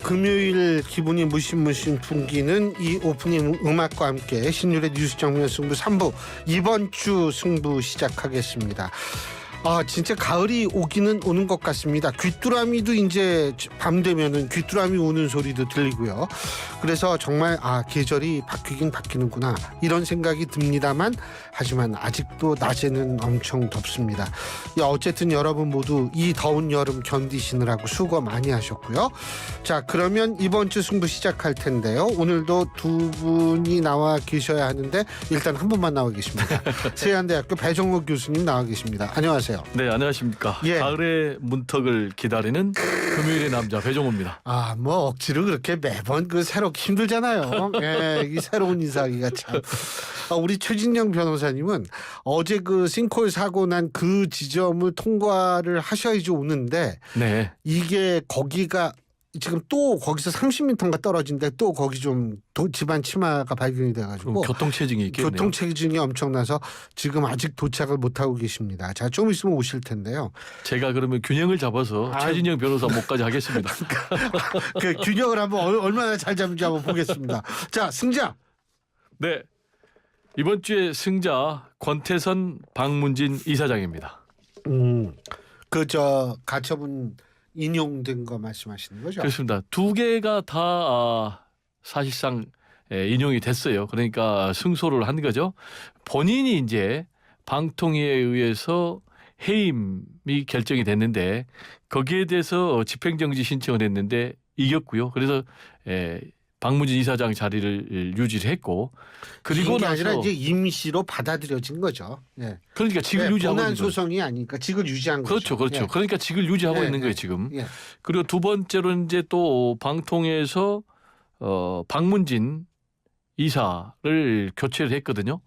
금요일 기분이 무심무심 풍기는 이 오프닝 음악과 함께 신율의 뉴스 정면 승부 3부 이번 주 승부 시작하겠습니다. 진짜 가을이 오기는 오는 것 같습니다. 귀뚜라미도 이제 밤 되면은 귀뚜라미 우는 소리도 들리고요. 그래서 정말 계절이 바뀌긴 바뀌는구나 이런 생각이 듭니다만 하지만 아직도 낮에는 엄청 덥습니다. 어쨌든 여러분 모두 이 더운 여름 견디시느라고 수고 많이 하셨고요. 자, 그러면 이번 주 승부 시작할 텐데요. 오늘도 두 분이 나와 계셔야 하는데 일단 한 분만 나와 계십니다. 세안대학교 배정옥 교수님 나와 계십니다. 안녕하세요. 네, 안녕하십니까. 예. 가을의 문턱을 기다리는 금요일의 남자 배종호입니다. 억지로 그렇게 매번 새롭게 힘들잖아요. 이 새로운 인사하기가 참. 우리 최진영 변호사님은 어제 싱크홀 사고 난 그 지점을 통과를 하셔야지 오는데 네. 이게 거기가 지금 또 거기서 30m인가 떨어진데 또 거기 좀 집안 치마가 발견이 돼가지고 교통체증이 있겠네요. 교통체증이 엄청나서 지금 아직 도착을 못하고 계십니다. 자, 좀 있으면 오실 텐데요. 제가 그러면 균형을 잡아서 최진영 변호사 목까지 하겠습니다. 그 균형을 한번 얼마나 잘 잡는지 한번 보겠습니다. 자, 승자. 네, 이번 주에 승자 권태선 박문진 이사장입니다. 가처분 인용된 거 말씀하시는 거죠? 그렇습니다. 두 개가 다 사실상 인용이 됐어요. 그러니까 승소를 한 거죠. 본인이 이제 방통위에 의해서 해임이 결정이 됐는데 거기에 대해서 집행정지 신청을 했는데 이겼고요. 그래서 박문진 이사장 자리를 유지를 했고 그리고 이게 나서 아니라 이제 임시로 받아들여진 거죠. 예. 그러니까 직을 유지하고 본안 있는 거예요. 소송이 아니니까 직을 유지한 그렇죠, 거죠. 그렇죠. 예. 그러니까 직을 유지하고 있는 거예요 지금. 예. 그리고 두 번째로 이제 또 방통위에서 박문진 이사를 교체를 했거든요.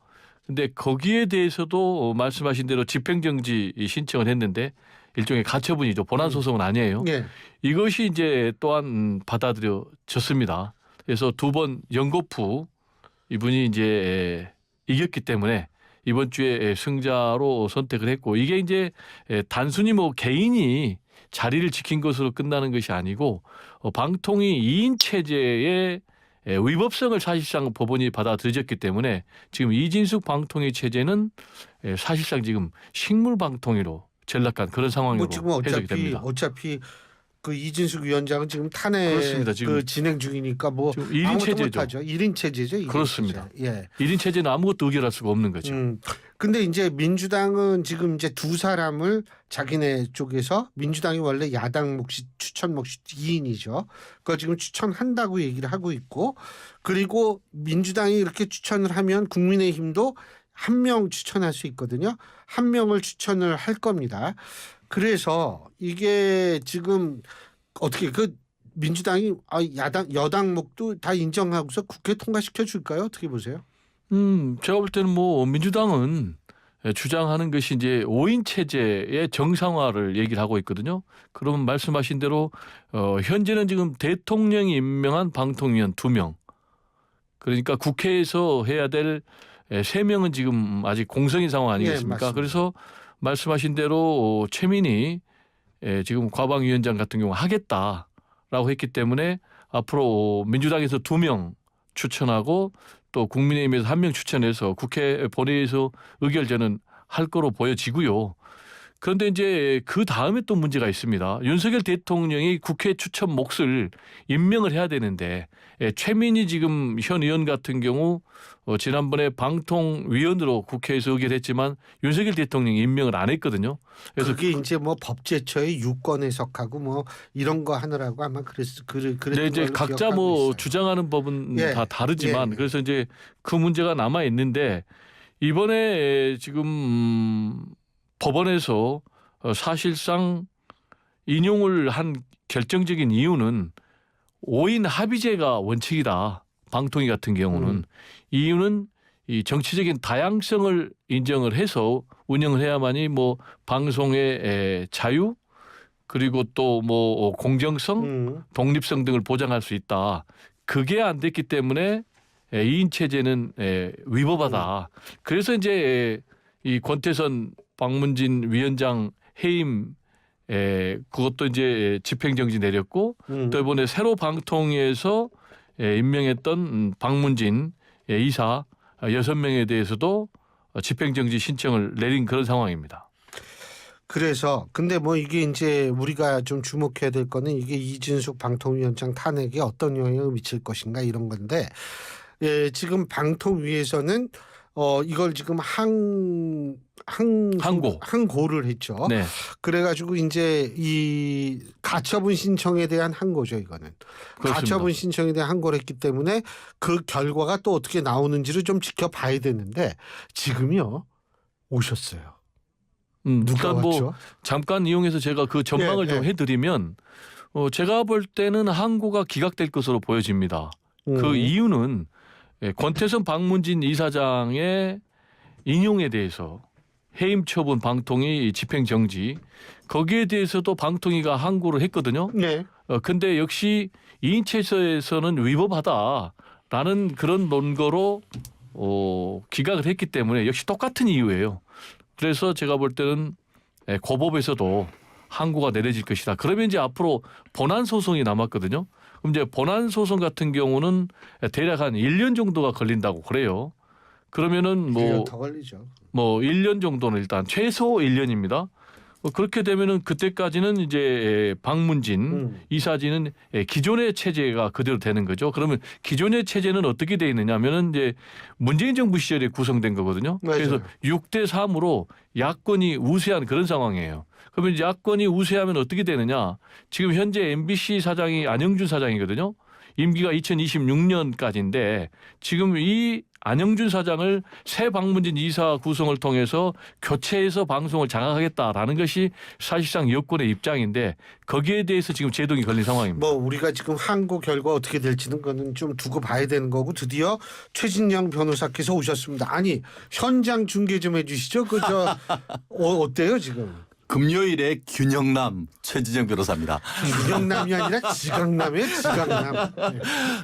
근데 거기에 대해서도 말씀하신 대로 집행정지 신청을 했는데 일종의 가처분이죠. 본안 소송은 아니에요. 예. 이것이 이제 또한 받아들여졌습니다. 그래서 두 번 연거푸 이분이 이제 이겼기 때문에 이번 주에 승자로 선택을 했고 이게 이제 단순히 개인이 자리를 지킨 것으로 끝나는 것이 아니고 방통위 2인 체제의 위법성을 사실상 법원이 받아들여졌기 때문에 지금 이진숙 방통위 체제는 사실상 지금 식물 방통위로 전락한 그런 상황으로 지금 해석이 됩니다. 어차피 그 이진숙 위원장은 지금 탄핵 그렇습니다. 지금 진행 중이니까 지금 1인 체제죠. 1인 체제죠. 1인 그렇습니다. 체제. 예. 1인 체제는 아무것도 의결할 수가 없는 거죠. 근데 이제 민주당은 지금 이제 두 사람을 자기네 쪽에서 민주당이 원래 야당 몫이 추천 몫이 2인이죠. 그거 지금 추천한다고 얘기를 하고 있고 그리고 민주당이 이렇게 추천을 하면 국민의힘도 한 명 추천할 수 있거든요. 한 명을 추천을 할 겁니다. 그래서 이게 지금 어떻게 민주당이 여당 몫도 다 인정하고서 국회 통과시켜 줄까요? 어떻게 보세요? 제가 볼 때는 민주당은 주장하는 것이 이제 5인 체제의 정상화를 얘기를 하고 있거든요. 그러면 말씀하신 대로 현재는 지금 대통령이 임명한 방통위원 2명. 그러니까 국회에서 해야 될 3명은 지금 아직 공석인 상황 아니겠습니까? 네, 그래서 말씀하신 대로 최민희 지금 과방위원장 같은 경우 하겠다라고 했기 때문에 앞으로 민주당에서 2명 추천하고 또 국민의힘에서 1명 추천해서 국회 본회의에서 의결제는 할 거로 보여지고요. 그런데 이제 그 다음에 또 문제가 있습니다. 윤석열 대통령이 국회 추천 몫을 임명을 해야 되는데 최민희 지금 현 의원 같은 경우 지난번에 방통위원으로 국회에서 의결했지만 윤석열 대통령이 임명을 안 했거든요. 그래서 그게 이제 법제처의 유권 해석하고 이런 거 하느라고 아마 그랬던 네, 이제 걸로 각자 기억하고 있어요. 주장하는 법은 다 다르지만 예. 그래서 이제 그 문제가 남아 있는데 이번에 지금 법원에서 사실상 인용을 한 결정적인 이유는 5인 합의제가 원칙이다. 방통위 같은 경우는 이유는 이 정치적인 다양성을 인정을 해서 운영을 해야만이 방송의 자유 그리고 또 공정성, 독립성 등을 보장할 수 있다. 그게 안 됐기 때문에 2인 체제는 위법하다. 그래서 이제 이 권태선 박문진 위원장 해임 그것도 이제 집행정지 내렸고 또 이번에 새로 방통위에서 임명했던 박문진 이사 6명에 대해서도 집행정지 신청을 내린 그런 상황입니다. 그래서 근데 뭐 이게 이제 우리가 좀 주목해야 될 거는 이게 이진숙 방통위원장 탄핵에 어떤 영향을 미칠 것인가 이런 건데 지금 방통위에서는 이걸 지금 항고를 했죠. 네. 그래가지고 이제 이 가처분 신청에 대한 항고죠 이거는. 그렇습니다. 가처분 신청에 대한 항고를 했기 때문에 그 결과가 또 어떻게 나오는지를 좀 지켜봐야 되는데 지금요 오셨어요. 누가 일단 뭐 왔죠? 잠깐 이용해서 제가 그 전망을 좀 해드리면 제가 볼 때는 항고가 기각될 것으로 보여집니다. 그 이유는 권태선 박문진 이사장의 인용에 대해서 해임 처분 방통위 집행정지 거기에 대해서도 방통위가 항고를 했거든요. 네. 근데 역시 이인체에서는 위법하다라는 그런 논거로 기각을 했기 때문에 역시 똑같은 이유예요. 그래서 제가 볼 때는 고법에서도 항고가 내려질 것이다. 그러면 이제 앞으로 본안 소송이 남았거든요. 그럼 이제 본안 소송 같은 경우는 대략 한 1년 정도가 걸린다고 그래요. 그러면은 1년 더 걸리죠. 1년 정도는 일단 최소 1년입니다. 그렇게 되면은 그때까지는 이제 박문진 이사진은 기존의 체제가 그대로 되는 거죠. 그러면 기존의 체제는 어떻게 돼 있느냐면은 이제 문재인 정부 시절에 구성된 거거든요. 맞아요. 그래서 6대 3으로 야권이 우세한 그런 상황이에요. 그러면 이제 야권이 우세하면 어떻게 되느냐? 지금 현재 MBC 사장이 안영준 사장이거든요. 임기가 2026년까지인데 지금 이 안영준 사장을 새 박문진 이사 구성을 통해서 교체해서 방송을 장악하겠다라는 것이 사실상 여권의 입장인데 거기에 대해서 지금 제동이 걸린 상황입니다. 뭐 우리가 지금 항고 결과 어떻게 될지는 거는 좀 두고 봐야 되는 거고 드디어 최진영 변호사께서 오셨습니다. 아니 현장 중계 좀 해주시죠. 그저 어때요 지금? 금요일에 균형남 최진영 변호사입니다. 균형남이 아니라 지강남이에요. 지강남.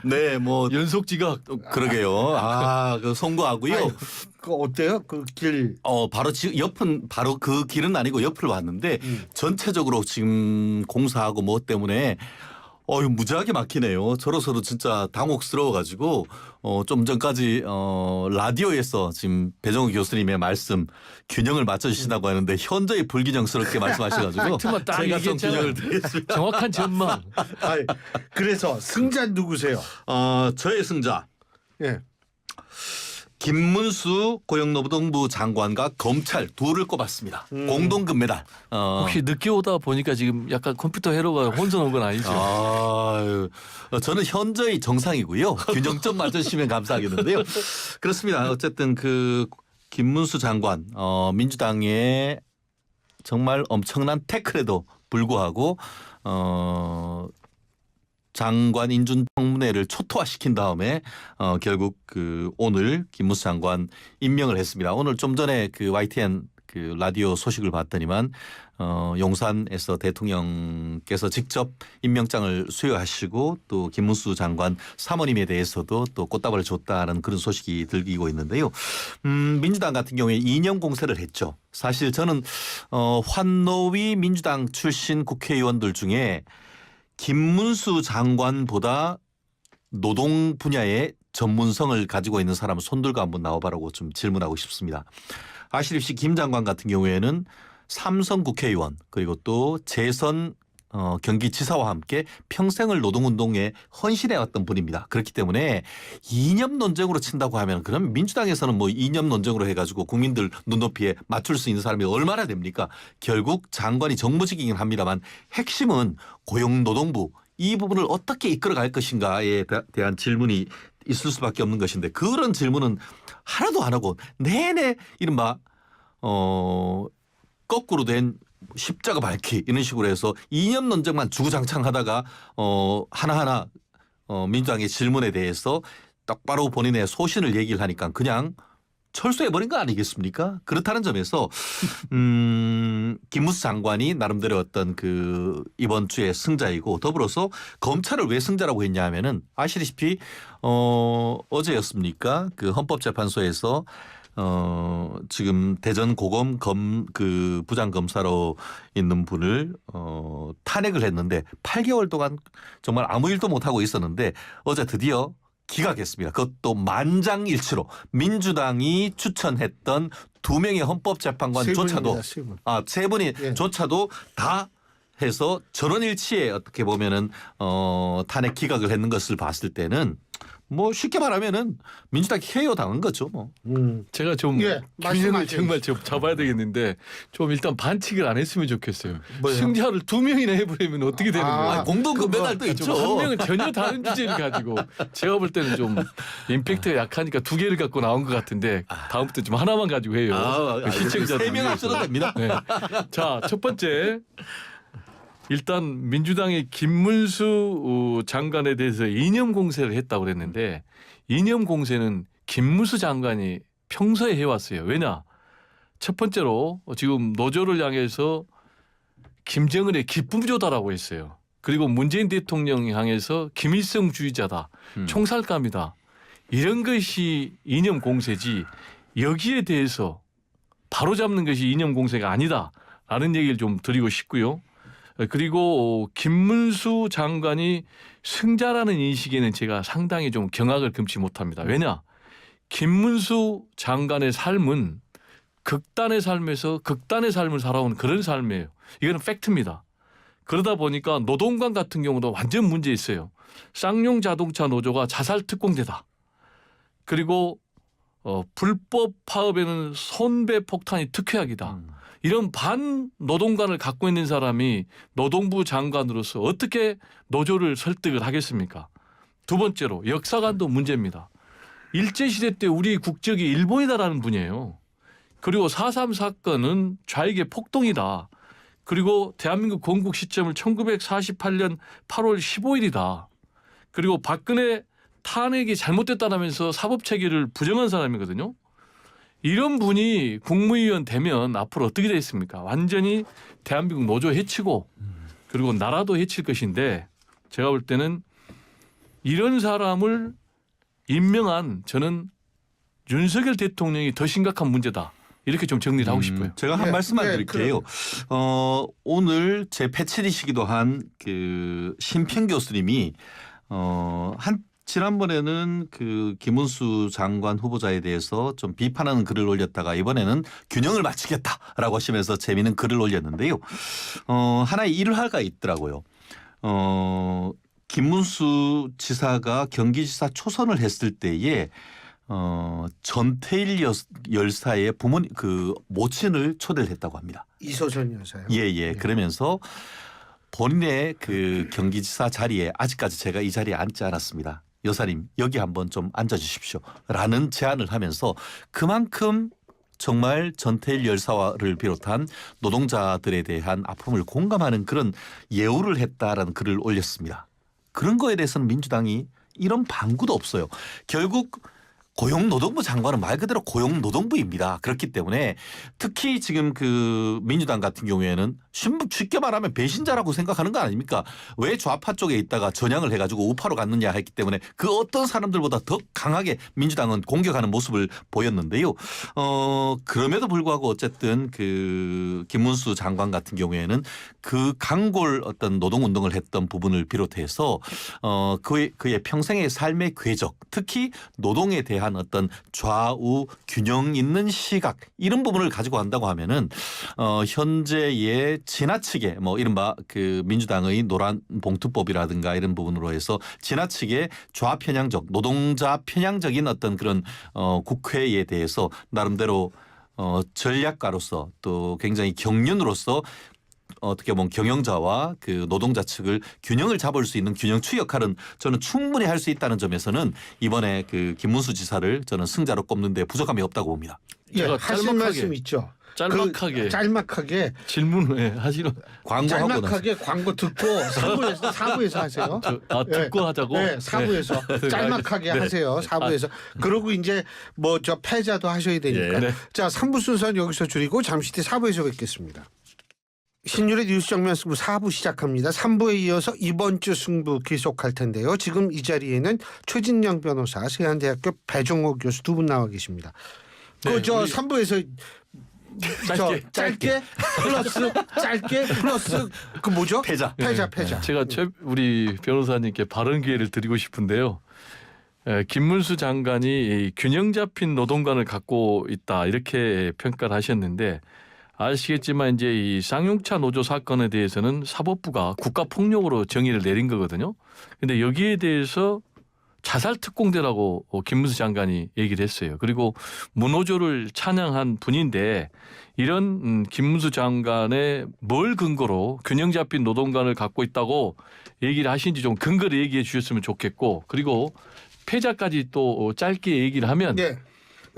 네, 뭐 연속 지각. 그러게요. 그 송구하고요. 아유, 그 어때요? 그 길. 바로 지금 옆은 바로 그 길은 아니고 옆을 왔는데 전체적으로 지금 공사하고 뭐 때문에 무지하게 막히네요. 저로서도 진짜 당혹스러워가지고 좀 전까지 라디오에서 지금 배정우 교수님의 말씀 균형을 맞춰주신다고 하는데 현저히 불균형스럽게 말씀하셔가지고 팩트만 딱 제가 좀 얘기했잖아요. 균형을 드리겠습니다. 정확한 전망. 아니, 그래서 승자 누구세요? 저의 승자 예. 김문수 고용노동부 장관과 검찰 둘을 꼽았습니다. 공동 금메달. 혹시 늦게 오다 보니까 지금 약간 컴퓨터 회로가 혼선 온 건 아니죠? 저는 현저히 정상이고요. 균형 좀 맞춰주시면 감사하겠는데요. 그렇습니다. 어쨌든 그 김문수 장관 민주당의 정말 엄청난 태클에도 불구하고 장관 인준 청문회를 초토화시킨 다음에 결국 그 오늘 김문수 장관 임명을 했습니다. 오늘 좀 전에 그 YTN 그 라디오 소식을 봤더니만 용산에서 대통령께서 직접 임명장을 수여하시고 또 김문수 장관 사모님에 대해서도 또 꽃다발을 줬다는 그런 소식이 들리고 있는데요. 민주당 같은 경우에 이념 공세를 했죠. 사실 저는 환노위 민주당 출신 국회의원들 중에 김문수 장관보다 노동 분야의 전문성을 가지고 있는 사람은 손들고 한번 나와봐라고 좀 질문하고 싶습니다. 아시다시피 김 장관 같은 경우에는 삼선 국회의원 그리고 또 재선 경기지사와 함께 평생을 노동운동에 헌신해왔던 분입니다. 그렇기 때문에 이념 논쟁으로 친다고 하면 그럼 민주당에서는 뭐 이념 논쟁으로 해가지고 국민들 눈높이에 맞출 수 있는 사람이 얼마나 됩니까? 결국 장관이 정무직이긴 합니다만 핵심은 고용노동부 이 부분을 어떻게 이끌어갈 것인가에 대한 질문이 있을 수밖에 없는 것인데 그런 질문은 하나도 안 하고 내내 이른바 거꾸로 된 십자가 밝기 이런 식으로 해서 이념 논쟁만 주구장창하다가 하나하나 민주당의 질문에 대해서 똑바로 본인의 소신을 얘기를 하니까 그냥 철수해버린 거 아니겠습니까? 그렇다는 점에서 김문수 장관이 나름대로 어떤 그 이번 주의 승자이고 더불어서 검찰을 왜 승자라고 했냐 하면은 아시다시피 어제였습니까? 그 헌법재판소에서 지금 대전 고검 그 부장 검사로 있는 분을 탄핵을 했는데 8개월 동안 정말 아무 일도 못 하고 있었는데 어제 드디어 기각했습니다. 그것도 만장일치로 민주당이 추천했던 2명의 헌법재판관조차도 세 분이 예. 조차도 다 해서 전원일치에 어떻게 보면은 탄핵 기각을 했는 것을 봤을 때는 뭐 쉽게 말하면은 민주당이 KO 당한 거죠 뭐. 제가 좀 예, 균형을 말씀하세요. 정말 좀 잡아야 되겠는데 좀 일단 반칙을 안 했으면 좋겠어요. 뭐요? 승자를 2명이나 해버리면 어떻게 되는 거예요? 아, 공동금 메달도 좀 있죠. 한 명은 전혀 다른 주제를 가지고 제가 볼 때는 좀 임팩트가 약하니까 2개를 갖고 나온 것 같은데 다음부터 좀 하나만 가지고 해요. 그 시청자들 3명 하셔도 됩니다. 네. 자, 첫 번째 일단 민주당의 김문수 장관에 대해서 이념 공세를 했다고 그랬는데 이념 공세는 김문수 장관이 평소에 해왔어요. 왜냐? 첫 번째로 지금 노조를 향해서 김정은의 기쁨조다라고 했어요. 그리고 문재인 대통령을 향해서 김일성주의자다. 총살감이다. 이런 것이 이념 공세지 여기에 대해서 바로잡는 것이 이념 공세가 아니다라는 얘기를 좀 드리고 싶고요. 그리고 김문수 장관이 승자라는 인식에는 제가 상당히 좀 경악을 금치 못합니다. 왜냐? 김문수 장관의 삶은 극단의 삶에서 극단의 삶을 살아온 그런 삶이에요. 이거는 팩트입니다. 그러다 보니까 노동관 같은 경우도 완전 문제 있어요. 쌍용 자동차 노조가 자살 특공대다. 그리고 불법 파업에는 손배 폭탄이 특효약이다. 이런 반 노동관을 갖고 있는 사람이 노동부 장관으로서 어떻게 노조를 설득을 하겠습니까? 두 번째로 역사관도 문제입니다. 일제시대 때 우리 국적이 일본이다라는 분이에요. 그리고 4.3 사건은 좌익의 폭동이다. 그리고 대한민국 건국 시점을 1948년 8월 15일이다. 그리고 박근혜 탄핵이 잘못됐다라면서 사법체계를 부정한 사람이거든요. 이런 분이 국무위원 되면 앞으로 어떻게 되겠습니까? 완전히 대한민국 노조 해치고 그리고 나라도 해칠 것인데 제가 볼 때는 이런 사람을 임명한 저는 윤석열 대통령이 더 심각한 문제다. 이렇게 좀 정리를 하고 싶어요. 제가 한 네, 말씀만 네, 드릴게요. 오늘 제 패치리시기도 한 그 심평 교수님이 지난번에는 그 김문수 장관 후보자에 대해서 좀 비판하는 글을 올렸다가 이번에는 균형을 맞추겠다라고 하시면서 재미있는 글을 올렸는데요. 하나의 일화가 있더라고요. 김문수 지사가 경기지사 초선을 했을 때에 전태일 열사의 부모님 그 모친을 초대를 했다고 합니다. 이소선 여사요. 예. 그러면서 본인의 그 경기지사 자리에 아직까지 제가 이 자리에 앉지 않았습니다. 여사님 여기 한번 좀 앉아주십시오라는 제안을 하면서 그만큼 정말 전태일 열사를 비롯한 노동자들에 대한 아픔을 공감하는 그런 예우를 했다라는 글을 올렸습니다. 그런 거에 대해서는 민주당이 이런 방구도 없어요. 결국 고용노동부 장관은 말 그대로 고용노동부입니다. 그렇기 때문에 특히 지금 그 민주당 같은 경우에는 쉽게 말하면 배신자라고 생각하는 거 아닙니까? 왜 좌파 쪽에 있다가 전향을 해가지고 우파로 갔느냐 했기 때문에 그 어떤 사람들보다 더 강하게 민주당은 공격하는 모습을 보였는데요. 그럼에도 불구하고 어쨌든 그 김문수 장관 같은 경우에는 그 강골 어떤 노동운동을 했던 부분을 비롯해서 그의 평생의 삶의 궤적 특히 노동에 대한 어떤 좌우 균형 있는 시각 이런 부분을 가지고 한다고 하면은 현재의 지나치게 뭐 이른바 그 민주당의 노란 봉투법이라든가 이런 부분으로 해서 지나치게 좌편향적 노동자 편향적인 어떤 그런 국회에 대해서 나름대로 전략가로서 또 굉장히 경륜으로서 어떻게 보면 경영자와 그 노동자 측을 균형을 잡을 수 있는 균형추 역할은 저는 충분히 할 수 있다는 점에서는 이번에 그 김문수 지사를 저는 승자로 꼽는 데 부족함이 없다고 봅니다. 예, 제가 하실 짤막하게, 말씀 있죠. 짤막하게 짤막하게 질문을 하시는 광고하고 나서. 짤막하게 광고 듣고 사부에서 하세요. 듣고 하자고. 네, 사부에서 네. 짤막하게 네. 하세요. 사부에서. 그러고 이제 뭐 저 패자도 하셔야 되니까. 예, 네. 자, 3부 순서는 여기서 줄이고 잠시 뒤 4부에서 뵙겠습니다. 신율의 뉴스 정면 승부 4부 시작합니다. 3부에 이어서 이번 주 승부 계속할 텐데요. 지금 이 자리에는 최진영 변호사, 세한대학교 배종호 교수 두 분 나와 계십니다. 네, 그저 우리 3부에서 짧게 플러스 그 뭐죠? 패자. 패자. 제가 우리 변호사님께 발언 기회를 드리고 싶은데요. 김문수 장관이 이 균형 잡힌 노동관을 갖고 있다 이렇게 평가를 하셨는데 아시겠지만 이제 이 쌍용차 노조 사건에 대해서는 사법부가 국가폭력으로 정의를 내린 거거든요. 근데 여기에 대해서 자살 특공대라고 김문수 장관이 얘기를 했어요. 그리고 무노조를 찬양한 분인데 이런 김문수 장관의 뭘 근거로 균형 잡힌 노동관을 갖고 있다고 얘기를 하신지 좀 근거를 얘기해 주셨으면 좋겠고 그리고 패자까지 또 짧게 얘기를 하면 네.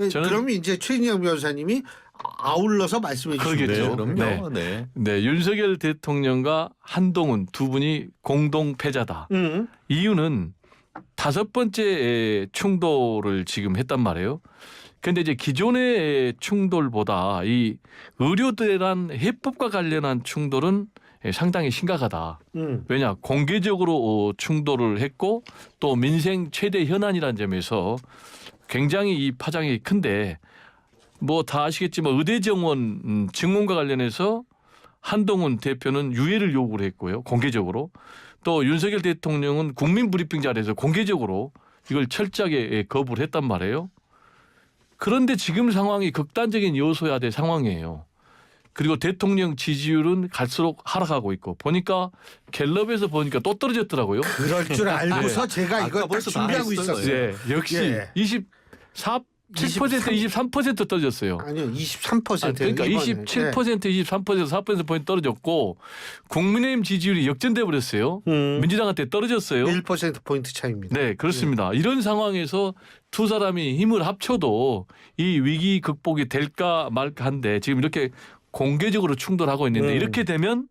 저는 그럼 이제 최인영 변호사님이 아울러서 말씀해 주시면 그러겠죠. 그럼요. 네. 네, 윤석열 대통령과 한동훈 두 분이 공동 패자다. 이유는 5번째 충돌을 지금 했단 말이에요. 그런데 이제 기존의 충돌보다 이 의료대란 해법과 관련한 충돌은 상당히 심각하다. 왜냐 공개적으로 충돌을 했고 또 민생 최대 현안이라는 점에서 굉장히 이 파장이 큰데 뭐 다 아시겠지만 의대 정원 증원과 관련해서 한동훈 대표는 유예를 요구를 했고요. 공개적으로. 또 윤석열 대통령은 국민 브리핑 자리에서 공개적으로 이걸 철저하게 거부를 했단 말이에요. 그런데 지금 상황이 극단적인 요소야 될 상황이에요. 그리고 대통령 지지율은 갈수록 하락하고 있고 보니까 갤럽에서 보니까 또 떨어졌더라고요. 그럴 줄 알고서 제가 이걸 딱 벌써 다 준비하고 했어요. 있었어요. 네, 역시 예. 23% 떨어졌어요. 아니요, 23%. 그러니까 27%, 23%, 4%포인트 떨어졌고 국민의힘 지지율이 역전돼 버렸어요. 민주당한테 떨어졌어요. 1%포인트 차이입니다. 네, 그렇습니다. 이런 상황에서 두 사람이 힘을 합쳐도 이 위기 극복이 될까 말까 한데 지금 이렇게 공개적으로 충돌하고 있는데 이렇게 되면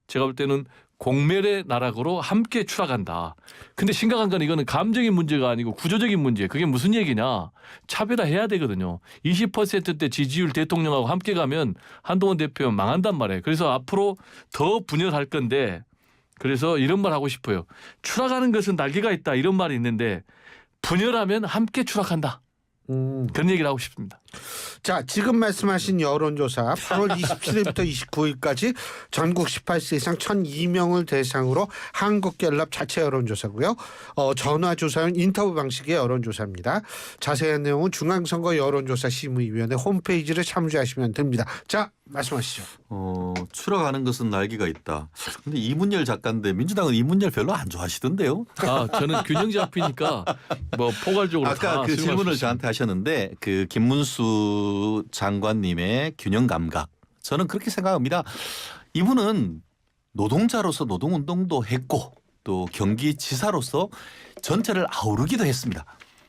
제가 볼 때는 공멸의 나락으로 함께 추락한다. 근데 심각한 건 이거는 감정의 문제가 아니고 구조적인 문제. 그게 무슨 얘기냐. 차별화해야 되거든요. 20%대 지지율 대통령하고 함께 가면 한동훈 대표 망한단 말이에요. 그래서 앞으로 더 분열할 건데 그래서 이런 말 하고 싶어요. 추락하는 것은 날개가 있다. 이런 말이 있는데 분열하면 함께 추락한다. 그런 얘기를 하고 싶습니다. 자, 지금 말씀하신 여론조사 8월 27일부터 29일까지 전국 18세 이상 1,002명을 대상으로 한국갤럽 자체 여론조사고요. 전화조사용 인터뷰 방식의 여론조사입니다. 자세한 내용은 중앙선거 여론조사심의위원회 홈페이지를 참조하시면 됩니다. 자, 말씀하시죠. 추락하는 것은 날개가 있다. 근데 이문열 작가인데 민주당은 이문열 별로 안 좋아하시던데요. 저는 균형 잡히니까 뭐 포괄적으로 아까 그 질문을 저한테 하셨는데 그 김문수 장관님의 균형 감각 저는 그렇게 생각합니다. 이분은 노동자로서 노동운동도 했고 또 경기지사로서 전체를 아우르기도 했습니다.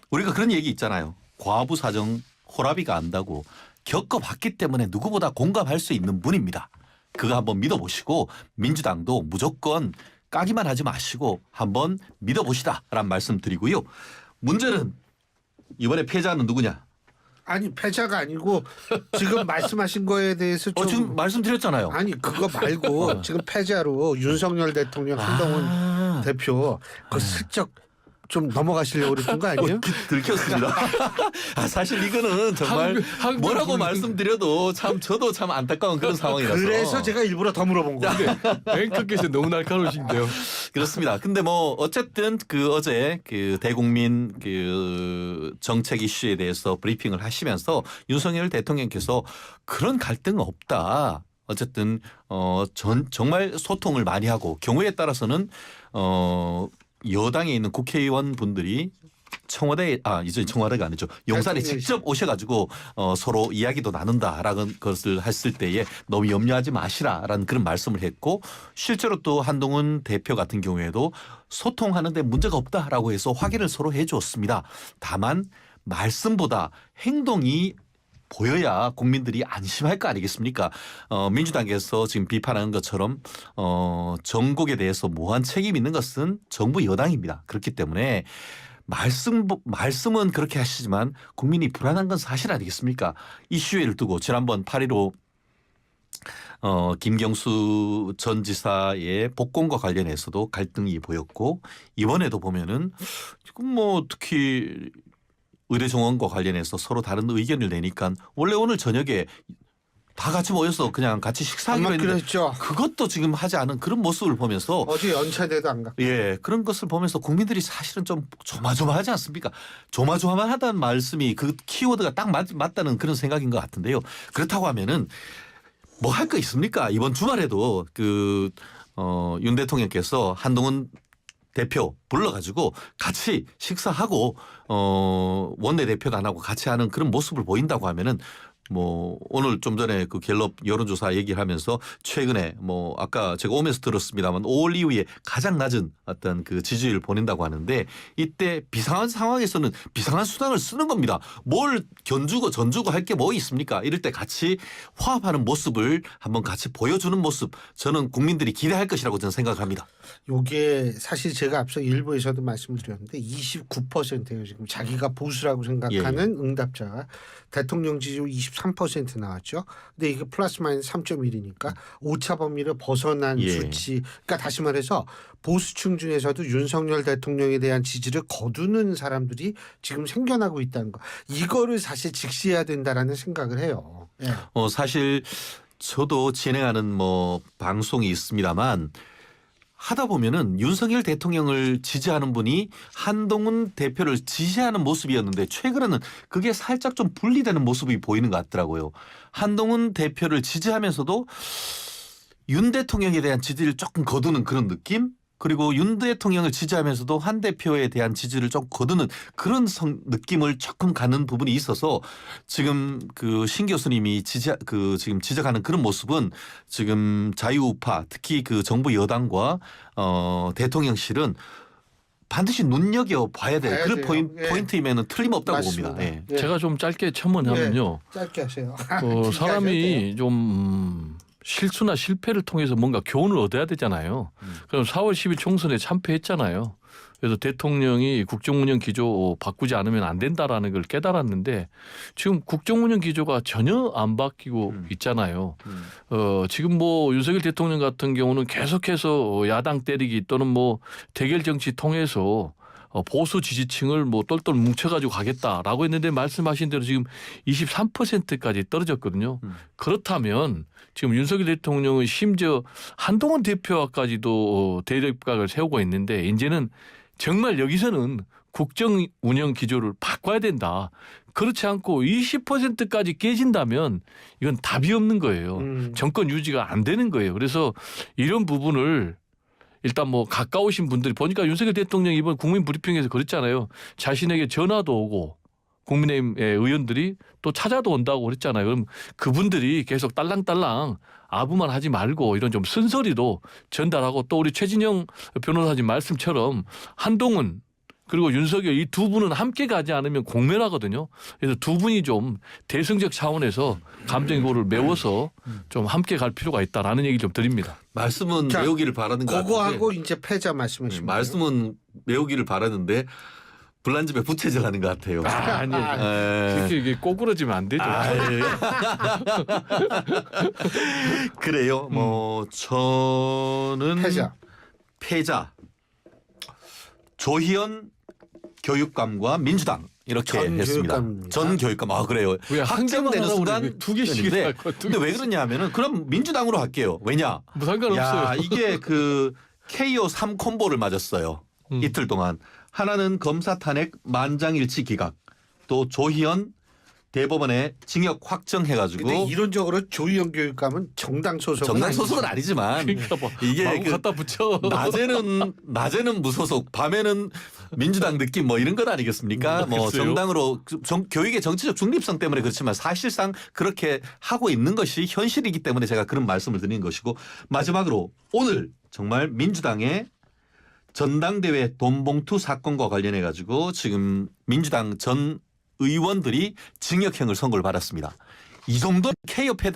우리가 그런 얘기 있잖아요. 과부 사정 호라비가 안다고 겪어봤기 때문에 누구보다 공감할 수 있는 분입니다. 그거 한번 믿어보시고 민주당도 무조건 까기만 하지 마시고 한번 믿어보시다라는 말씀 드리고요. 문제는 이번에 패자는 누구냐? 아니, 패자가 아니고 지금 말씀하신 거에 대해서 좀 지금 말씀드렸잖아요. 아니, 그거 말고 지금 패자로 윤석열 대통령, 한동훈 대표 그 슬쩍 좀 넘어가시려고 그랬던 거 아니에요? 들켰습니다. 사실 이거는 정말 뭐라고 말씀드려도 참 저도 참 안타까운 그런 상황이라서. 그래서 제가 일부러 더 물어본 거예요. 앵커께서 너무 날카로우신데요. 그렇습니다. 근데 뭐 어쨌든 그 어제 그 대국민 그 정책 이슈에 대해서 브리핑을 하시면서 윤석열 대통령께서 그런 갈등 없다. 어쨌든 정말 소통을 많이 하고 경우에 따라서는 여당에 있는 국회의원 분들이 청와대 이제 청와대가 아니죠. 용산에 직접 오셔가지고 서로 이야기도 나눈다라는 것을 했을 때에 너무 염려하지 마시라라는 그런 말씀을 했고 실제로 또 한동훈 대표 같은 경우에도 소통하는데 문제가 없다라고 해서 확인을 서로 해주었습니다. 다만 말씀보다 행동이 보여야 국민들이 안심할 거 아니겠습니까? 민주당에서 지금 비판하는 것처럼 전국에 대해서 무한 책임 있는 것은 정부 여당입니다. 그렇기 때문에 말씀은 그렇게 하시지만 국민이 불안한 건 사실 아니겠습니까? 이슈를 두고 지난번 8.15 김경수 전 지사의 복권과 관련해서도 갈등이 보였고 이번에도 보면은 지금 뭐 특히 의료정원과 관련해서 서로 다른 의견을 내니까 원래 오늘 저녁에 다 같이 모여서 그냥 같이 식사하기로 아마 했는데 그랬죠. 그것도 지금 하지 않은 그런 모습을 보면서 어제 연차대도 안 갔고. 예, 그런 것을 보면서 국민들이 사실은 좀 조마조마하지 않습니까? 조마조마하다는 말씀이 그 키워드가 딱 맞다는 그런 생각인 것 같은데요. 그렇다고 하면은 뭐 할 거 있습니까? 이번 주말에도 윤 대통령께서 한동훈 대표 불러가지고 같이 식사하고 원내대표단하고 같이 하는 그런 모습을 보인다고 하면은 뭐 오늘 좀 전에 그 갤럽 여론조사 얘기를 하면서 최근에 뭐 아까 제가 오면서 들었습니다만 5월 이후에 가장 낮은 어떤 그 지지율을 보낸다고 하는데 이때 비상한 상황에서는 비상한 수단을 쓰는 겁니다. 뭘 견주고 전주고 할 게 뭐 있습니까? 이럴 때 같이 화합하는 모습을 한번 같이 보여주는 모습 저는 국민들이 기대할 것이라고 저는 생각합니다. 요게 사실 제가 앞서 일부에서도 말씀드렸는데 29%예요. 지금 자기가 보수라고 생각하는 응답자가 대통령 지지율 23% 나왔죠. 근데 이게 플러스 마이너스 3.1이니까 오차 범위를 벗어난 예. 수치. 그러니까 다시 말해서 보수층 중에서도 윤석열 대통령에 대한 지지를 거두는 사람들이 지금 생겨나고 있다는 거. 이거를 사실 직시해야 된다라는 생각을 해요. 예. 사실 저도 진행하는 뭐 방송이 있습니다만 하다 보면은 윤석열 대통령을 지지하는 분이 한동훈 대표를 지지하는 모습이었는데 최근에는 그게 살짝 좀 분리되는 모습이 보이는 것 같더라고요. 한동훈 대표를 지지하면서도 윤 대통령에 대한 지지를 조금 거두는 그런 느낌? 그리고 윤 대통령을 지지하면서도 한 대표에 대한 지지를 좀 거두는 그런 느낌을 조금 가는 부분이 있어서 지금 그 신 교수님이 지금 지적하는 그런 모습은 지금 자유우파 특히 그 정부 여당과 대통령실은 반드시 눈여겨 봐야 될 그런 포인트이면은 틀림없다고 맞습니다. 봅니다. 예. 예. 제가 좀 짧게 첨언하면요. 짧게 하세요. 사람이 좀 실수나 실패를 통해서 뭔가 교훈을 얻어야 되잖아요. 그럼 4월 10일 총선에 참패했잖아요. 그래서 대통령이 국정운영 기조 바꾸지 않으면 안 된다라는 걸 깨달았는데 지금 국정운영 기조가 전혀 안 바뀌고 있잖아요. 지금 뭐 윤석열 대통령 같은 경우는 계속해서 야당 때리기 또는 뭐 대결 정치 통해서 보수 지지층을 뭐 똘똘 뭉쳐가지고 가겠다라고 했는데 말씀하신 대로 지금 23%까지 떨어졌거든요. 그렇다면 지금 윤석열 대통령은 심지어 한동훈 대표와까지도 대립각을 세우고 있는데 이제는 정말 여기서는 국정 운영 기조를 바꿔야 된다. 그렇지 않고 20%까지 깨진다면 이건 답이 없는 거예요. 정권 유지가 안 되는 거예요. 그래서 이런 부분을 일단 뭐 가까우신 분들이 보니까 윤석열 대통령이 이번 국민 브리핑에서 그랬잖아요. 자신에게 전화도 오고 국민의힘 의원들이 또 찾아도 온다고 그랬잖아요. 그럼 그분들이 계속 딸랑딸랑 아부만 하지 말고 이런 좀 쓴소리도 전달하고 또 우리 최진영 변호사님 말씀처럼 한동훈 그리고 윤석열 이 두 분은 함께 가지 않으면 공멸하거든요. 그래서 두 분이 좀 대승적 차원에서 감정고를 메워서 좀 함께 갈 필요가 있다라는 얘기 좀 드립니다. 말씀은 자, 외우기를 바라는 것 같은데 그거하고 이제 패자 말씀이십니다. 말씀은 외우기를 바라는데 불난집에 부채질 하는 것 같아요. 아니에요. 이게 꼬꾸러지면 안 되죠. 그래요. 뭐 저는 패자. 조희연 교육감과 민주당 이렇게 전 했습니다. 교육감입니다. 전 교육감. 아 그래요. 왜 확정되는 순간 두 개씩 했는데 근데 왜 그러냐 하면은 그럼 민주당으로 할게요. 왜냐? 뭐 상관없어요. 야, 이게 그 KO 3 콤보를 맞았어요. 이틀 동안. 하나는 검사 탄핵 만장일치 기각. 또 조희연 대법원에 징역 확정해가지고. 근데 이론적으로 조희연 교육감은 정당 소속은 아니지만 그러니까 뭐 이게 마구 그 갖다 붙여. 낮에는 무소속, 밤에는 민주당 느낌 뭐 이런 것 아니겠습니까? 뭐 글쎄요. 정당으로 교육의 정치적 중립성 때문에 그렇지만 사실상 그렇게 하고 있는 것이 현실이기 때문에 제가 그런 말씀을 드리는 것이고 마지막으로 오늘 정말 민주당의 전당대회 돈봉투 사건과 관련해 가지고 지금 민주당 전 의원들이 징역형을 선고를 받았습니다. 이 정도 K협회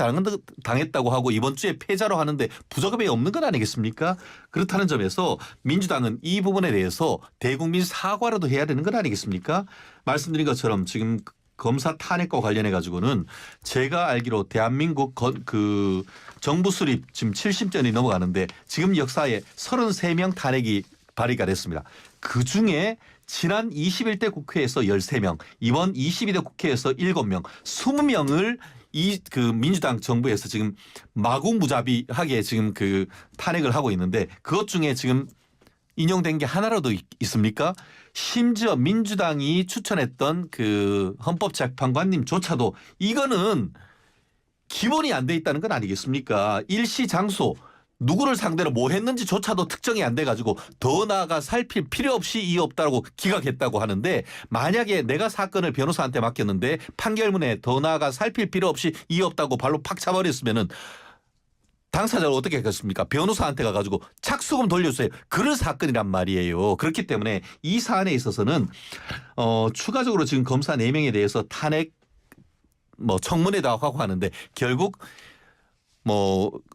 당했다고 하고 이번 주에 패자로 하는데 부적음이 없는 건 아니겠습니까? 그렇다는 점에서 민주당은 이 부분에 대해서 대국민 사과라도 해야 되는 건 아니겠습니까? 말씀드린 것처럼 지금 검사 탄핵과 관련해 가지고는 제가 알기로 대한민국 그 정부 수립 지금 70전이 넘어가는데 지금 역사에 33명 탄핵이 발의가 됐습니다. 그중에 지난 21대 국회에서 13명, 이번 22대 국회에서 7명, 20명을 그 민주당 정부에서 지금 마구무자비하게 지금 그 탄핵을 하고 있는데 그것 중에 지금 인용된 게 하나라도 있습니까? 심지어 민주당이 추천했던 그 헌법재판관님조차도 이거는 기본이 안 돼 있다는 건 아니겠습니까? 일시 장소 누구를 상대로 뭐 했는지조차도 특정이 안 돼가지고 더 나아가 살필 필요 없이 이의 없다고 기각했다고 하는데 만약에 내가 사건을 변호사한테 맡겼는데 판결문에 더 나아가 살필 필요 없이 이의 없다고 발로 팍 차버렸으면은 당사자를 어떻게 했겠습니까? 변호사한테 가가지고 착수금 돌려주세요. 그런 사건이란 말이에요. 그렇기 때문에 이 사안에 있어서는 추가적으로 지금 검사 4명에 대해서 탄핵 청문회도 하고 하는데 결국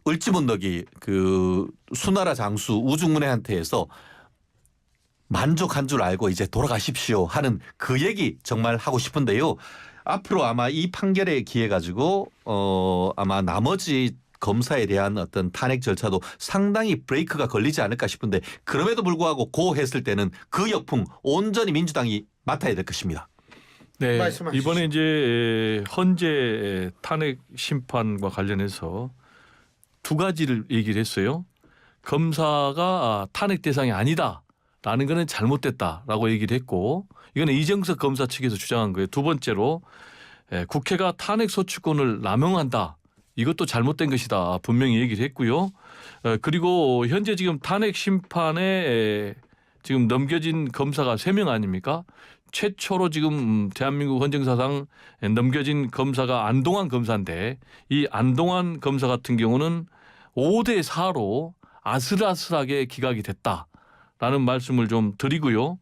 을지문덕이 그 수나라 장수 우중문해한테 해서 만족한 줄 알고 이제 돌아가십시오 하는 그 얘기 정말 하고 싶은데요. 앞으로 아마 이 판결에 기해 가지고 아마 나머지 검사에 대한 어떤 탄핵 절차도 상당히 브레이크가 걸리지 않을까 싶은데 그럼에도 불구하고 고 했을 때는 그 역풍 온전히 민주당이 맡아야 될 것입니다. 네, 말씀하시죠. 이번에 이제 헌재 탄핵 심판과 관련해서 두 가지를 얘기를 했어요. 검사가 탄핵 대상이 아니다라는 것은 잘못됐다라고 얘기를 했고 이거는 이정석 검사 측에서 주장한 거예요. 두 번째로 국회가 탄핵 소추권을 남용한다. 이것도 잘못된 것이다. 분명히 얘기를 했고요. 그리고 현재 지금 탄핵 심판에 지금 넘겨진 검사가 3명 아닙니까? 최초로 지금 대한민국 헌정사상 넘겨진 검사가 안동환 검사인데 이 안동환 검사 같은 경우는 5대 4로 아슬아슬하게 기각이 됐다라는 말씀을 좀 드리고요.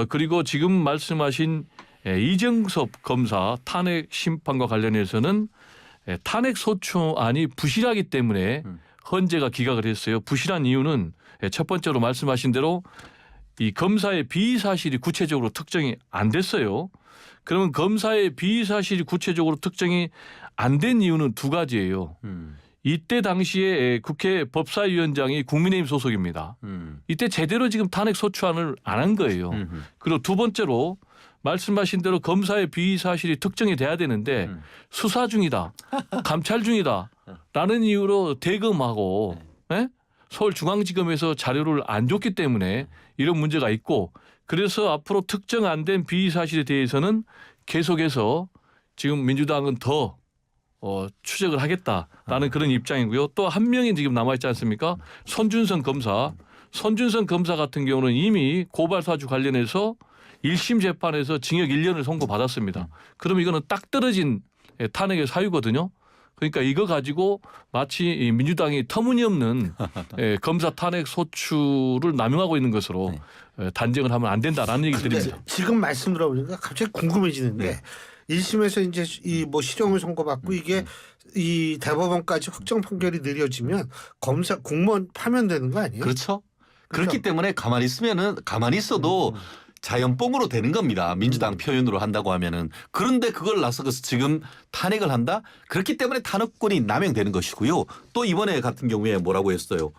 그리고 지금 말씀하신 이정섭 검사 탄핵 심판과 관련해서는 탄핵 소추안이 부실하기 때문에 헌재가 기각을 했어요. 부실한 이유는 첫 번째로 말씀하신 대로 이 검사의 비의 사실이 구체적으로 특정이 안 됐어요. 그러면 검사의 비의 사실이 구체적으로 특정이 안 된 이유는 두 가지예요. 이때 당시에 국회 법사위원장이 국민의힘 소속입니다. 이때 제대로 지금 탄핵 소추안을 안 한 거예요. 그리고 두 번째로 말씀하신 대로 검사의 비의 사실이 특정이 돼야 되는데 수사 중이다, 감찰 중이다라는 이유로 대검하고 서울중앙지검에서 자료를 안 줬기 때문에 이런 문제가 있고 그래서 앞으로 특정 안 된 비의 사실에 대해서는 계속해서 지금 민주당은 더 추적을 하겠다라는 그런 입장이고요. 또 한 명이 지금 남아있지 않습니까? 손준성 검사. 손준성 검사 같은 경우는 이미 고발 사주 관련해서 1심 재판에서 징역 1년을 선고받았습니다. 그럼 이거는 딱 떨어진 탄핵의 사유거든요. 그러니까 이거 가지고 마치 민주당이 터무니없는 검사 탄핵 소추를 남용하고 있는 것으로 단정을 하면 안 된다라는 얘기 드립니다. 지금 말씀 들어보니까 갑자기 궁금해지는데 네. 1심에서 이제 이 실형을 선고받고 이게 이 대법원까지 확정 판결이 느려지면 검사 공무원 파면되는 거 아니에요? 그렇죠. 그렇기 때문에 가만히 있어도 자연뽕으로 되는 겁니다. 민주당 표현으로 한다고 하면은. 그런데 그걸 나서서 지금 탄핵을 한다? 그렇기 때문에 탄핵권이 남용되는 것이고요. 또 이번에 같은 경우에 뭐라고 했어요.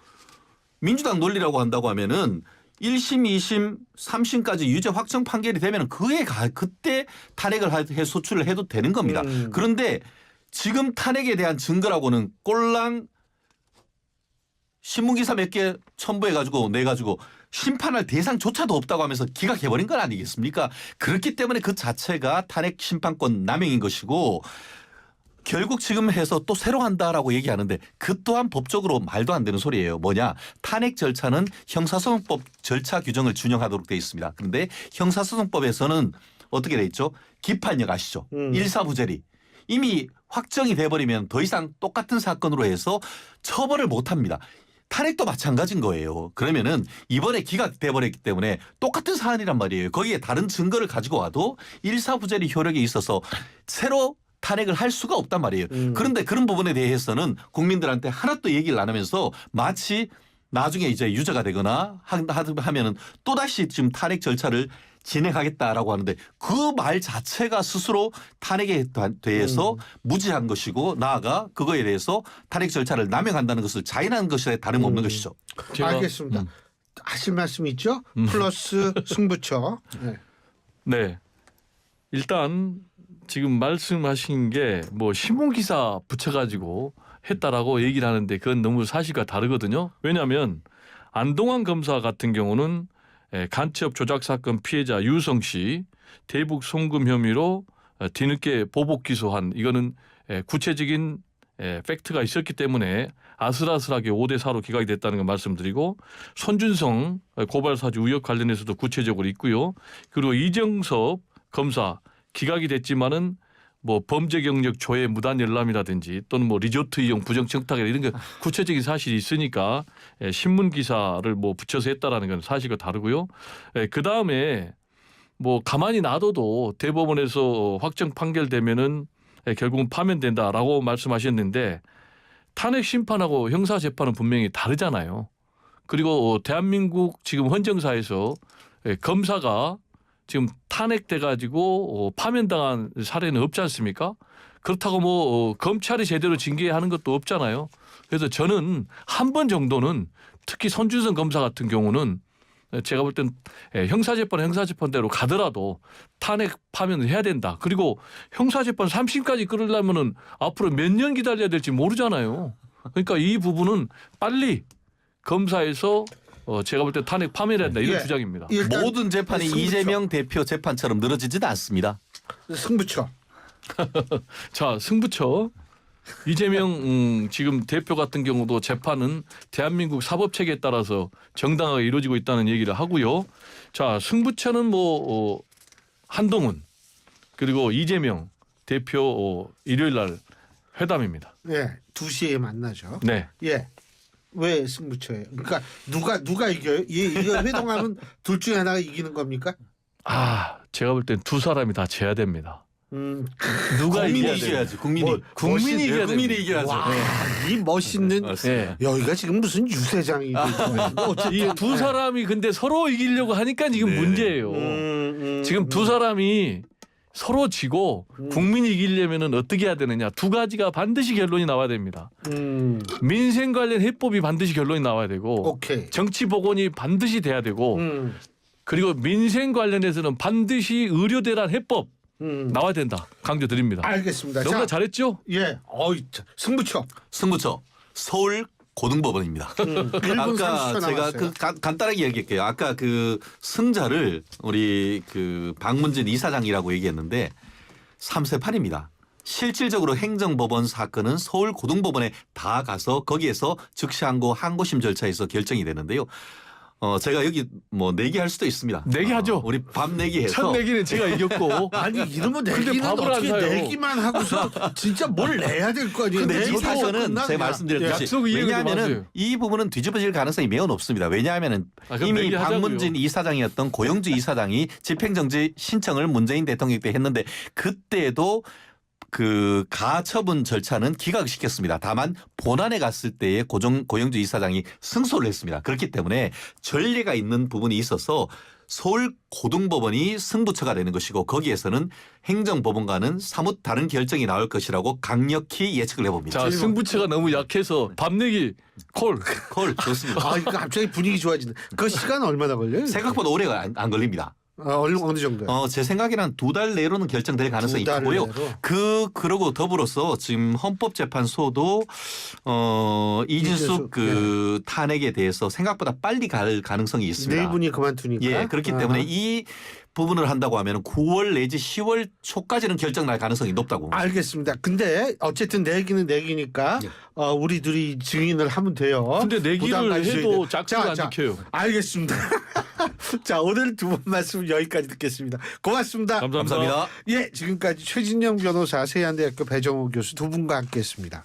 민주당 논리라고 한다고 하면은 1심, 2심, 3심까지 유죄 확정 판결이 되면 그때 탄핵을 해 소추를 해도 되는 겁니다. 그런데 지금 탄핵에 대한 증거라고는 꼴랑 신문기사 몇 개 첨부해가지고 내가지고 심판할 대상조차도 없다고 하면서 기각해버린 건 아니겠습니까? 그렇기 때문에 그 자체가 탄핵 심판권 남용인 것이고 결국 지금 해서 또 새로 한다라고 얘기하는데 그 또한 법적으로 말도 안 되는 소리예요. 뭐냐? 탄핵 절차는 형사소송법 절차 규정을 준용하도록 되어 있습니다. 그런데 형사소송법에서는 어떻게 돼 있죠? 기판력 아시죠? 일사부재리. 이미 확정이 돼버리면 더 이상 똑같은 사건으로 해서 처벌을 못합니다. 탄핵도 마찬가지인 거예요. 그러면은 이번에 기각돼 버렸기 때문에 똑같은 사안이란 말이에요. 거기에 다른 증거를 가지고 와도 일사부재리 효력이 있어서 새로 탄핵을 할 수가 없단 말이에요. 그런데 그런 부분에 대해서는 국민들한테 하나도 얘기를 안 하면서 마치 나중에 이제 유죄가 되거나 하면은 또다시 지금 탄핵 절차를 진행하겠다라고 하는데 그 말 자체가 스스로 탄핵에 대해서 무지한 것이고 나아가 그거에 대해서 탄핵 절차를 남용한다는 것을 자인하는 것에 다름없는 것이죠. 알겠습니다. 하실 말씀 있죠? 플러스 승부처. 네. 네. 일단 지금 말씀하신 게 뭐 신문 기사 붙여가지고 했다라고 얘기를 하는데 그건 너무 사실과 다르거든요. 왜냐하면 안동환 검사 같은 경우는 간첩 조작 사건 피해자 유성 씨 대북 송금 혐의로 뒤늦게 보복 기소한 이거는 구체적인 팩트가 있었기 때문에 아슬아슬하게 5대4로 기각이 됐다는 걸 말씀드리고 손준성 고발 사주 의혹 관련해서도 구체적으로 있고요. 그리고 이정섭 검사 기각이 됐지만은 뭐 범죄 경력 조회 무단 열람이라든지 또는 뭐 리조트 이용 부정 청탁 이런 게 구체적인 사실이 있으니까 신문 기사를 뭐 붙여서 했다라는 건 사실과 다르고요. 그 다음에 뭐 가만히 놔둬도 대법원에서 확정 판결되면은 결국은 파면된다라고 말씀하셨는데 탄핵 심판하고 형사 재판은 분명히 다르잖아요. 그리고 대한민국 지금 헌정사에서 검사가 지금 탄핵돼 가지고 파면당한 사례는 없지 않습니까? 그렇다고 뭐 검찰이 제대로 징계하는 것도 없잖아요. 그래서 저는 한 번 정도는 특히 손준성 검사 같은 경우는 제가 볼 땐 형사재판대로 가더라도 탄핵 파면을 해야 된다. 그리고 형사재판 3심까지 끌으려면은 앞으로 몇 년 기다려야 될지 모르잖아요. 그러니까 이 부분은 빨리 검사에서 제가 볼 때 탄핵 파면해야 된다. 이런 주장입니다. 모든 재판이 승부처. 이재명 대표 재판처럼 늘어지지는 않습니다. 승부처. 자, 승부처. 이재명 지금 대표 같은 경우도 재판은 대한민국 사법체계에 따라서 정당하게 이루어지고 있다는 얘기를 하고요. 자, 승부처는 뭐 한동훈 그리고 이재명 대표 일요일 날 회담입니다. 네, 2시에 만나죠. 네. 예. 왜 승부처예요? 그러니까 누가 이겨요? 이거 회동하면 둘 중에 하나가 이기는 겁니까? 제가 볼 땐 두 사람이 다 져야 됩니다. 누가 국민이 이겨야 돼요? 이겨야지. 국민이. 국민이 이겨야 국민이 됩니다. 이겨야죠. 와, 이 멋있는 네. 여기가 지금 무슨 유세장이 이 두 사람이 근데 서로 이기려고 하니까 지금 네. 문제예요. 지금 두 사람이 서로 지고 국민이 이기려면은 어떻게 해야 되느냐. 두 가지가 반드시 결론이 나와야 됩니다. 민생 관련 해법이 반드시 결론이 나와야 되고 오케이. 정치 복원이 반드시 돼야 되고 그리고 민생 관련해서는 반드시 의료 대란 해법 나와야 된다. 강조드립니다. 알겠습니다. 너무나 자, 잘했죠? 예. 승부처. 승부처 서울 고등법원입니다. 1분 아까 30초 제가 남았어요. 간단하게 얘기할게요. 아까 그 승자를 우리 그 박문진 이사장이라고 얘기했는데 3세판입니다. 실질적으로 행정법원 사건은 서울 고등법원에 다 가서 거기에서 즉시항고 항고심 절차에서 결정이 되는데요. 제가 여기 뭐 내기할 수도 있습니다. 내기하죠. 우리 밤 내기해서 첫 내기는 제가 이겼고 아니 이러면 근데 내기는 밥을 안 어떻게 사요. 내기만 하고서 진짜 뭘 내야 될 거 아니에요. 근데 이 내기도 사건은 끝나, 제가 그냥. 말씀드렸듯이 약속 이행을 좀 왜냐하면은 하세요. 이 부분은 뒤집어질 가능성이 매우 높습니다. 왜냐하면은 그럼 이미 내기하자고요. 박문진 이사장이었던 고영주 이사장이 집행정지 신청을 문재인 대통령 때 했는데 그때도 그 가처분 절차는 기각시켰습니다. 다만 본안에 갔을 때에 고영주 이사장이 승소를 했습니다. 그렇기 때문에 전례가 있는 부분이 있어서 서울 고등법원이 승부처가 되는 것이고 거기에서는 행정법원과는 사뭇 다른 결정이 나올 것이라고 강력히 예측을 해봅니다. 자, 승부처가 너무 약해서 밤 내기 콜. 콜 좋습니다. 아, 이거 갑자기 분위기 좋아지네. 그 시간 얼마나 걸려요? 생각보다 오래가 안 걸립니다. 어느 정도요? 제 생각에는 2달 내로는 결정될 가능성이 2달 크고요. 내로? 그러고 더불어서 지금 헌법재판소도 이진숙 그 탄핵에 대해서 생각보다 빨리 갈 가능성이 있습니다. 네 분이 그만두니까. 예, 그렇기 때문에 이 부분을 한다고 하면 9월 내지 10월 초까지는 결정 날 가능성이 높다고. 알겠습니다. 근데 어쨌든 내기는 내기니까 예. 우리 둘이 증인을 하면 돼요. 근데 부담 내기를 가지셔야 해도 돼요. 짝수가 안 자, 지켜요. 알겠습니다. 자, 오늘 두 분 말씀 여기까지 듣겠습니다. 고맙습니다. 감사합니다. 감사합니다. 예, 지금까지 최진영 변호사, 세안대학교 배정호 교수 두 분과 함께했습니다.